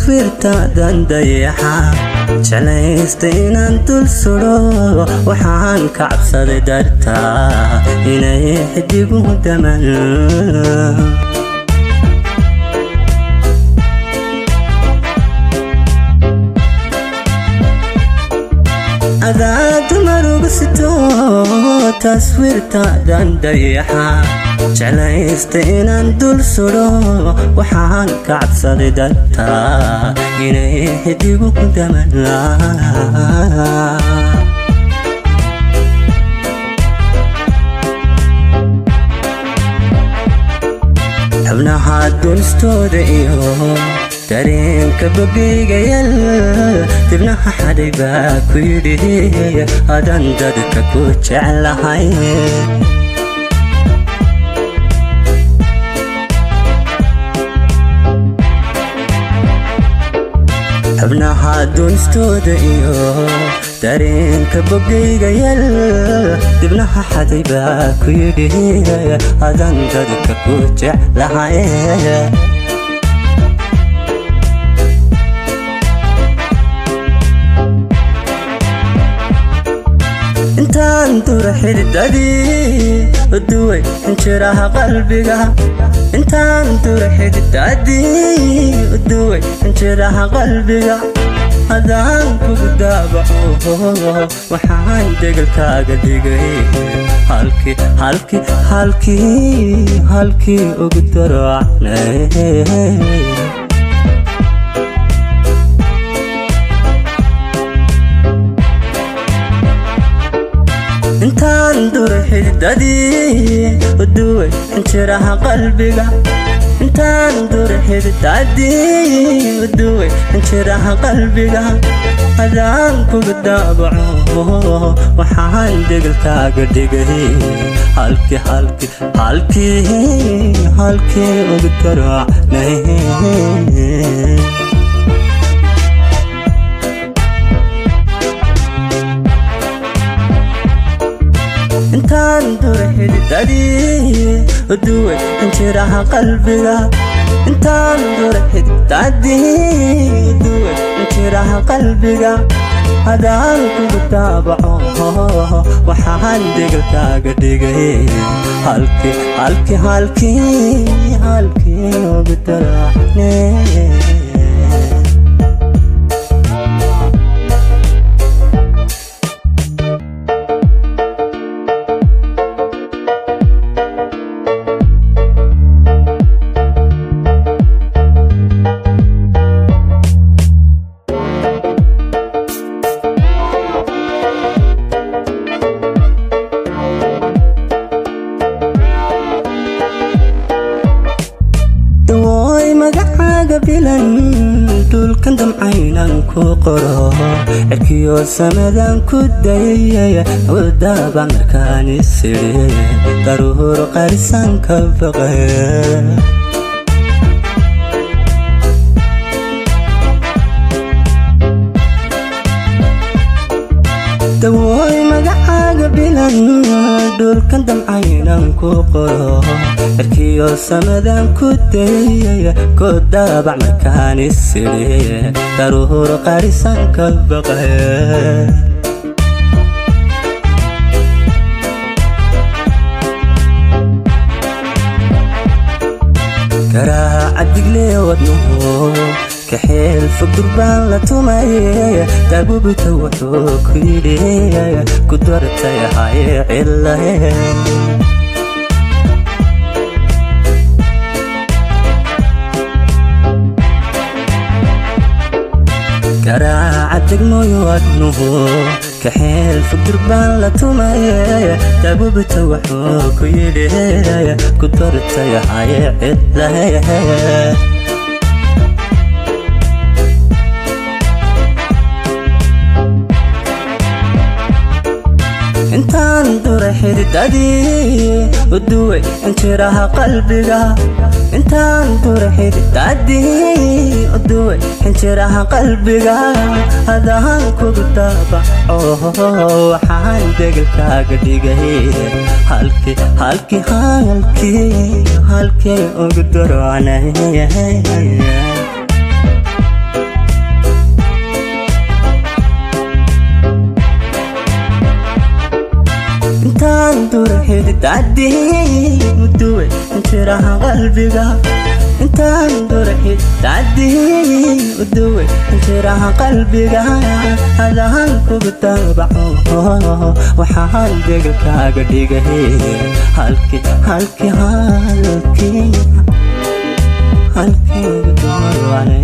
taswiirtaadan dayaxa jeclaysta inaan dul sudo waxaan ka cabsaday dartaa inay xidigu daman أذاد مرقصتو taswiirtaadan dayaxa jeclaysta inaan dul sudo waxaan ka cabsaday dartaa inay xidigu daman xubnaha dunistooda iyo dareenka bogayga yal dibnaha xadhay baa ku yidhi adan dadka ku jeclahay xubnaha dunistooda iyo dareenka bogayga yal dibnaha xadhay baa ku yidhi adan dadka ku jeclahay intaan dura xididadii uduway injiraha qalbiga intaan dura xididadii uduway injiraha qalbiga hadaan kugu daabaco waxaan degalkaaga dhigay halkii ugu daracnay intaan dura xididadii uduway injiraha qalbiga intaan dura xididadii uduway injiraha qalbiga hadaan kugu daabaco waxaan degalkaaga dhigay halkii ugu daracnay intaan dura xididadii uduway injiraha qalbiga intaan dura xididadii uduway injiraha qalbiga hadaan kugu daabaco waxaan degalkaaga dhigay halkii ugu daracnay dulkan damcaynan ku qoro cirkiyo samadan ku dayay wadaba markaan isiri daruur qarisan ka baqay dawooy magacaaga bilan dulkan damcaynan ku qoro cirkiyo samadan ku dayay kodaba markaan isiri daruur qarisan ka baqay garaaca digle wadnuhu kaxeel fog durbaan la tumay daabubita wuxuu ku yidhi ku dartay hay cilahe garaaca degmoy wadnuhu kaxeel fog durbaan la tumay daabubita wuxuu ku yidhi ku dartay hay cilahe intaan dura xididadii uduway injiraha qalbiga intaan dura xididadii uduway injiraha qalbiga hadaan kugu daabaco waxaan degalkaaga dhigay halkii ugu daracnay intaan durxid tacdi uduway injiraha qalbiga intaan durxid tacdi uduway injiraha qalbiga hadaan kugu tabaco waxaan degalkaaga dhigay halkii ugu doorwaane